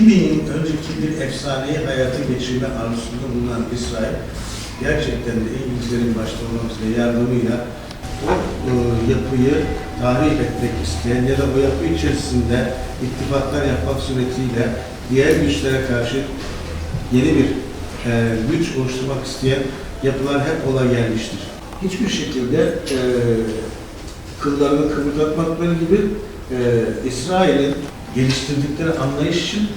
2000 yıl önceki bir efsaneyi hayata geçirme arzusunda bulunan İsrail, gerçekten de İngilizlerin başta olmak üzere yardımıyla o yapıyı tahrip etmek isteyen ya da o yapı içerisinde ittifaklar yapmak suretiyle diğer güçlere karşı yeni bir güç oluşturmak isteyen yapılar hep ola gelmiştir. Hiçbir şekilde kıllarını kıvırdatmakları gibi İsrail'in geliştirdikleri anlayış için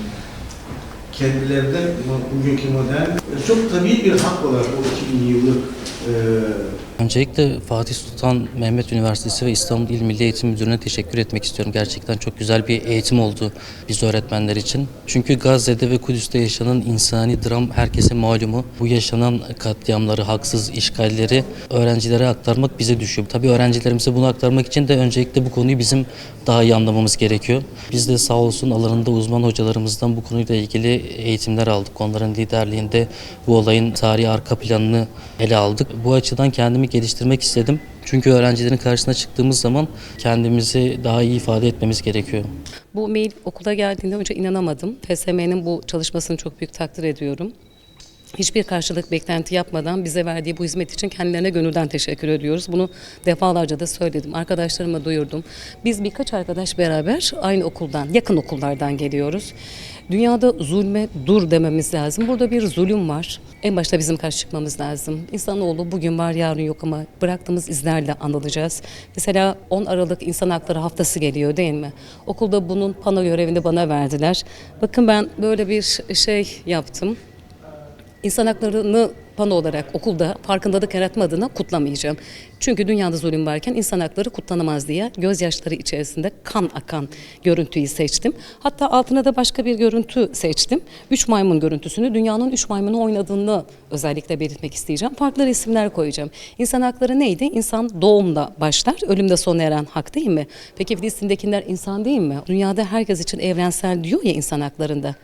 kendilerinde bugünkü modern çok tabii bir hak olarak o 2000 yıllık Öncelikle Fatih Sultan Mehmet Üniversitesi ve İstanbul İl Milli Eğitim Müdürlüğü'ne teşekkür etmek istiyorum. Gerçekten çok güzel bir eğitim oldu biz öğretmenler için. Çünkü Gazze'de ve Kudüs'te yaşanan insani dram herkesin malumu. Bu yaşanan katliamları, haksız işgalleri öğrencilere aktarmak bize düşüyor. Tabii öğrencilerimize bunu aktarmak için de öncelikle bu konuyu bizim daha iyi anlamamız gerekiyor. Biz de sağ olsun alanında uzman hocalarımızdan bu konuyla ilgili eğitimler aldık. Onların liderliğinde bu olayın tarihi arka planını ele aldık. Bu açıdan kendimi geliştirmek istedim. Çünkü öğrencilerin karşısına çıktığımız zaman kendimizi daha iyi ifade etmemiz gerekiyor. Bu mail okula geldiğinde önce inanamadım. FSM'nin bu çalışmasını çok büyük takdir ediyorum. Hiçbir karşılık beklenti yapmadan bize verdiği bu hizmet için kendilerine gönülden teşekkür ediyoruz. Bunu defalarca da söyledim. Arkadaşlarıma duyurdum. Biz birkaç arkadaş beraber aynı okuldan, yakın okullardan geliyoruz. Dünyada zulme dur dememiz lazım. Burada bir zulüm var. En başta bizim karşı çıkmamız lazım. İnsanoğlu bugün var, yarın yok ama bıraktığımız izlerle anılacağız. Mesela 10 Aralık İnsan Hakları Haftası geliyor değil mi? Okulda bunun pano görevini bana verdiler. Bakın ben böyle bir şey yaptım. İnsan haklarını pano olarak okulda farkındalık yaratma adına kutlamayacağım. Çünkü dünyada zulüm varken insan hakları kutlanamaz diye gözyaşları içerisinde kan akan görüntüyü seçtim. Hatta altına da başka bir görüntü seçtim. 3 maymun görüntüsünü, dünyanın 3 maymunu oynadığını özellikle belirtmek isteyeceğim. Farklı resimler koyacağım. İnsan hakları neydi? İnsan doğumla başlar, ölümde sona eren hak değil mi? Peki Filistin'dekiler insan değil mi? Dünyada herkes için evrensel diyor ya insan haklarında.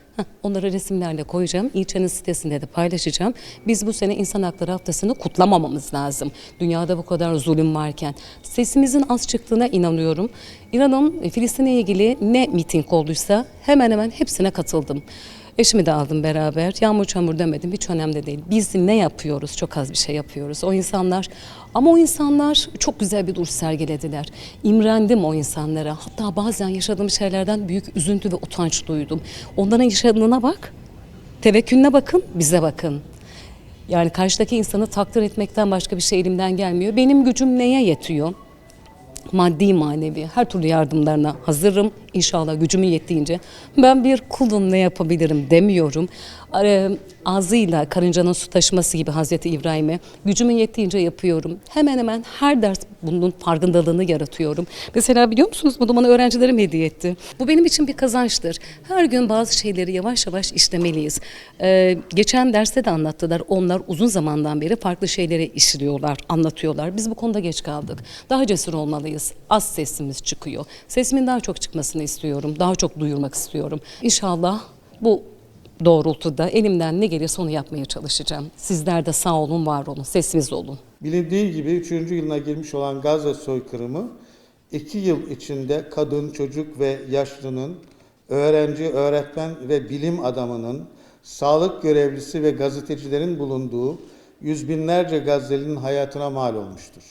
Onları resimlerle koyacağım. İlçenin sitesinde de paylaşacağım. Biz bu sene İnsan Hakları Haftası'nı kutlamamamız lazım. Dünyada bu kadar zulüm varken. Sesimizin az çıktığına inanıyorum. İnanın Filistin'le ilgili ne miting olduysa hemen hemen hepsine katıldım. Eşimi de aldım beraber. Yağmur çamur demedim, hiç önemli değil. Biz ne yapıyoruz? Çok az bir şey yapıyoruz. O insanlar çok güzel bir duruş sergilediler. İmrendim o insanlara. Hatta bazen yaşadığım şeylerden büyük üzüntü ve utanç duydum. Onların yaşadığına bak, tevekkülüne bakın, bize bakın. Yani karşıdaki insanı takdir etmekten başka bir şey elimden gelmiyor. Benim gücüm neye yetiyor? Maddi manevi her türlü yardımlarına hazırım. İnşallah gücümün yettiğince. Ben bir kulum, ne yapabilirim demiyorum. Ağzıyla karıncanın su taşıması gibi Hazreti İbrahim'e gücümün yettiğince yapıyorum. Hemen hemen her ders bunun farkındalığını yaratıyorum. Mesela biliyor musunuz, bunu bana öğrencilerim hediye etti. Bu benim için bir kazançtır. Her gün bazı şeyleri yavaş yavaş işlemeliyiz. Geçen derste de anlattılar. Onlar uzun zamandan beri farklı şeyleri işliyorlar, anlatıyorlar. Biz bu konuda geç kaldık. Daha cesur olmalıyız. Az sesimiz çıkıyor. Sesimin daha çok çıkmasını istiyorum. Daha çok duyurmak istiyorum. İnşallah bu doğrultuda elimden ne gelirse onu yapmaya çalışacağım. Sizler de sağ olun, var olun, sesiniz olun. Bilindiği gibi 3. yılına girmiş olan Gazze soykırımı 2 yıl içinde kadın, çocuk ve yaşlının, öğrenci, öğretmen ve bilim adamının, sağlık görevlisi ve gazetecilerin bulunduğu yüz binlerce Gazze'linin hayatına mal olmuştur.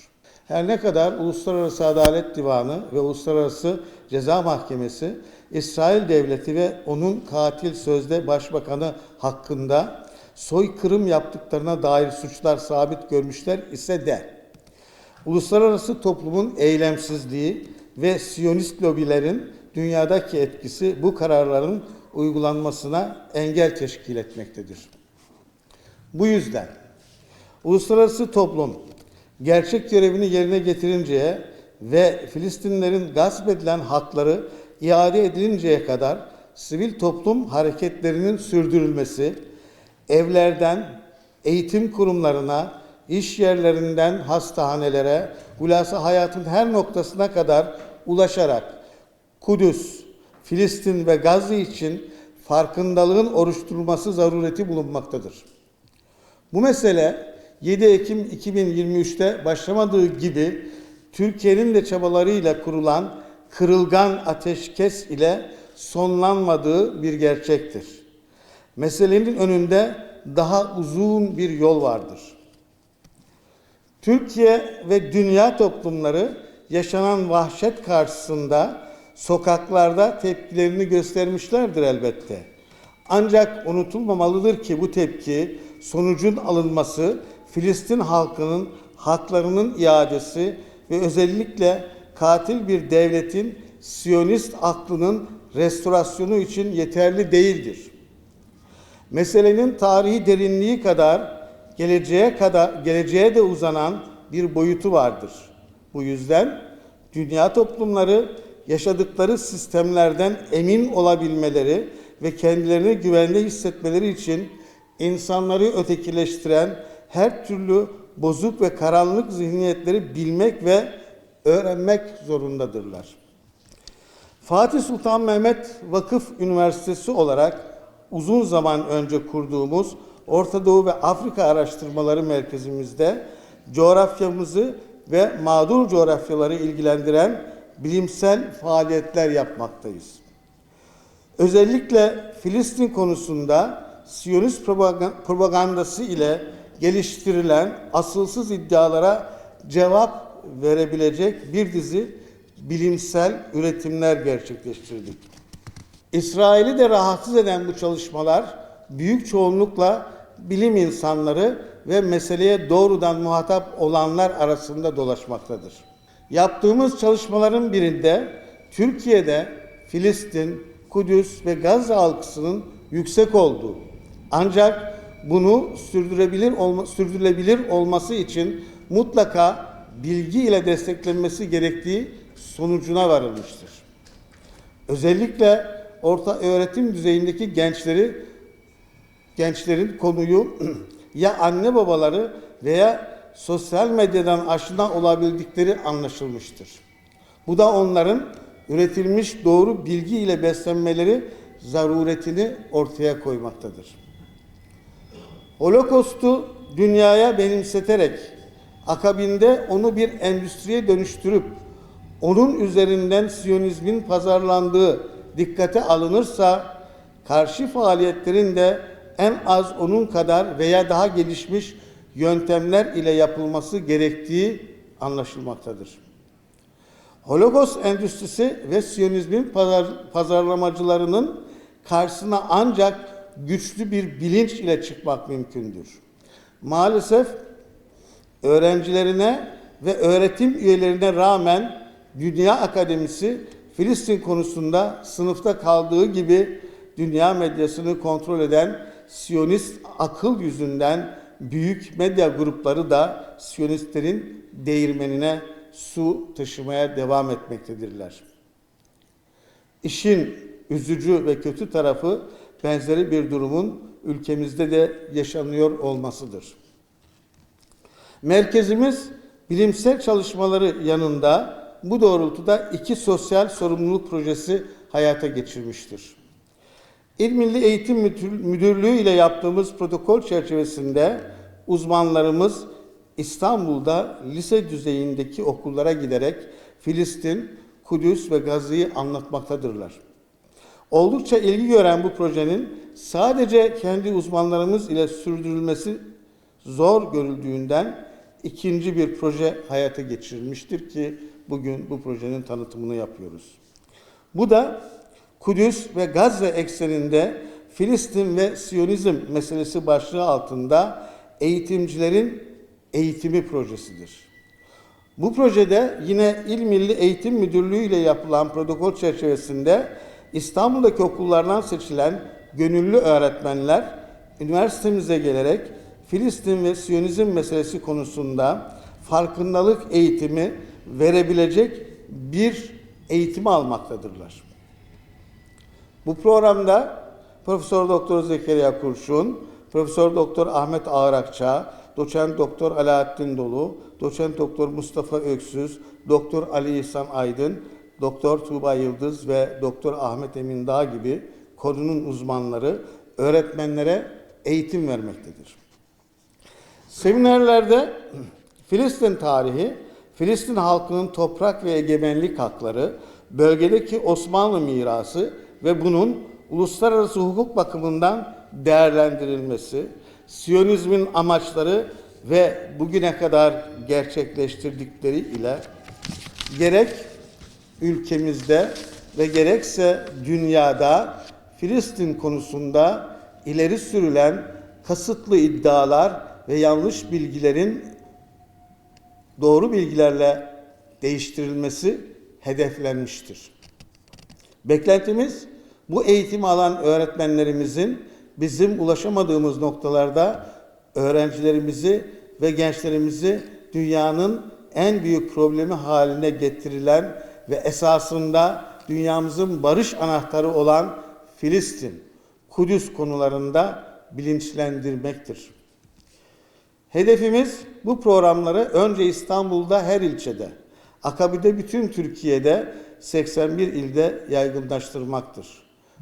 Her ne kadar Uluslararası Adalet Divanı ve Uluslararası Ceza Mahkemesi, İsrail Devleti ve onun katil sözde başbakanı hakkında soykırım yaptıklarına dair suçlar sabit görmüşler ise de, uluslararası toplumun eylemsizliği ve Siyonist lobilerin dünyadaki etkisi bu kararların uygulanmasına engel teşkil etmektedir. Bu yüzden uluslararası toplum gerçek görevini yerine getirinceye ve Filistinlilerin gasp edilen hakları iade edilinceye kadar sivil toplum hareketlerinin sürdürülmesi, evlerden eğitim kurumlarına, iş yerlerinden hastanelere, hulasa hayatın her noktasına kadar ulaşarak Kudüs, Filistin ve Gazze için farkındalığın oluşturulması zarureti bulunmaktadır. Bu mesele 7 Ekim 2023'te başlamadığı gibi Türkiye'nin de çabalarıyla kurulan kırılgan ateşkes ile sonlanmadığı bir gerçektir. Meselenin önünde daha uzun bir yol vardır. Türkiye ve dünya toplumları yaşanan vahşet karşısında sokaklarda tepkilerini göstermişlerdir elbette. Ancak unutulmamalıdır ki bu tepki sonucun alınması, Filistin halkının haklarının iadesi ve özellikle katil bir devletin Siyonist aklının restorasyonu için yeterli değildir. Meselenin tarihi derinliği kadar geleceğe de uzanan bir boyutu vardır. Bu yüzden dünya toplumları yaşadıkları sistemlerden emin olabilmeleri ve kendilerini güvende hissetmeleri için insanları ötekileştiren her türlü bozuk ve karanlık zihniyetleri bilmek ve öğrenmek zorundadırlar. Fatih Sultan Mehmet Vakıf Üniversitesi olarak uzun zaman önce kurduğumuz Orta Doğu ve Afrika Araştırmaları Merkezimizde coğrafyamızı ve mağdur coğrafyaları ilgilendiren bilimsel faaliyetler yapmaktayız. Özellikle Filistin konusunda Siyonist propagandası ile geliştirilen asılsız iddialara cevap verebilecek bir dizi bilimsel üretimler gerçekleştirdik. İsrail'i de rahatsız eden bu çalışmalar büyük çoğunlukla bilim insanları ve meseleye doğrudan muhatap olanlar arasında dolaşmaktadır. Yaptığımız çalışmaların birinde Türkiye'de Filistin, Kudüs ve Gazze algısının yüksek olduğu, ancak bunu sürdürülebilir olması için mutlaka bilgi ile desteklenmesi gerektiği sonucuna varılmıştır. Özellikle orta öğretim düzeyindeki gençlerin konuyu ya anne babaları veya sosyal medyadan aşina olabildikleri anlaşılmıştır. Bu da onların üretilmiş doğru bilgi ile beslenmeleri zaruretini ortaya koymaktadır. Holocaust'u dünyaya benimseterek akabinde onu bir endüstriye dönüştürüp onun üzerinden Siyonizmin pazarlandığı dikkate alınırsa karşı faaliyetlerin de en az onun kadar veya daha gelişmiş yöntemler ile yapılması gerektiği anlaşılmaktadır. Holocaust endüstrisi ve Siyonizmin pazarlamacılarının karşısına ancak güçlü bir bilinç ile çıkmak mümkündür. Maalesef öğrencilerine ve öğretim üyelerine rağmen Dünya Akademisi Filistin konusunda sınıfta kaldığı gibi dünya medyasını kontrol eden Siyonist akıl yüzünden büyük medya grupları da Siyonistlerin değirmenine su taşımaya devam etmektedirler. İşin üzücü ve kötü tarafı benzeri bir durumun ülkemizde de yaşanıyor olmasıdır. Merkezimiz bilimsel çalışmaları yanında bu doğrultuda 2 sosyal sorumluluk projesi hayata geçirmiştir. İl Milli Eğitim Müdürlüğü ile yaptığımız protokol çerçevesinde uzmanlarımız İstanbul'da lise düzeyindeki okullara giderek Filistin, Kudüs ve Gazze'yi anlatmaktadırlar. Oldukça ilgi gören bu projenin sadece kendi uzmanlarımız ile sürdürülmesi zor görüldüğünden ikinci bir proje hayata geçirilmiştir ki bugün bu projenin tanıtımını yapıyoruz. Bu da Kudüs ve Gazze ekseninde Filistin ve Siyonizm meselesi başlığı altında eğitimcilerin eğitimi projesidir. Bu projede yine İl Milli Eğitim Müdürlüğü ile yapılan protokol çerçevesinde İstanbul'daki okullardan seçilen gönüllü öğretmenler üniversitemize gelerek Filistin ve Siyonizm meselesi konusunda farkındalık eğitimi verebilecek bir eğitimi almaktadırlar. Bu programda Profesör Doktor Zekeriya Kurşun, Profesör Doktor Ahmet Ağırakça, Doçent Doktor Alaaddin Dolu, Doçent Doktor Mustafa Öksüz, Doktor Ali İhsan Aydın, Doktor Tuğba Yıldız ve Doktor Ahmet Emin Dağ gibi konunun uzmanları öğretmenlere eğitim vermektedir. Seminerlerde Filistin tarihi, Filistin halkının toprak ve egemenlik hakları, bölgedeki Osmanlı mirası ve bunun uluslararası hukuk bakımından değerlendirilmesi, Siyonizmin amaçları ve bugüne kadar gerçekleştirdikleri ile gerek ülkemizde ve gerekse dünyada Filistin konusunda ileri sürülen kasıtlı iddialar ve yanlış bilgilerin doğru bilgilerle değiştirilmesi hedeflenmiştir. Beklentimiz bu eğitimi alan öğretmenlerimizin bizim ulaşamadığımız noktalarda öğrencilerimizi ve gençlerimizi dünyanın en büyük problemi haline getirilen ve esasında dünyamızın barış anahtarı olan Filistin, Kudüs konularında bilinçlendirmektir. Hedefimiz bu programları önce İstanbul'da her ilçede, akabinde bütün Türkiye'de 81 ilde yaygınlaştırmaktır.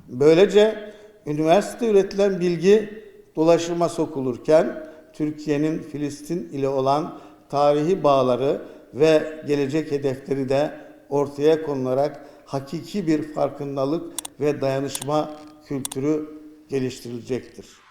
Böylece üniversite üretilen bilgi dolaşıma sokulurken Türkiye'nin Filistin ile olan tarihi bağları ve gelecek hedefleri de ortaya konularak hakiki bir farkındalık ve dayanışma kültürü geliştirilecektir.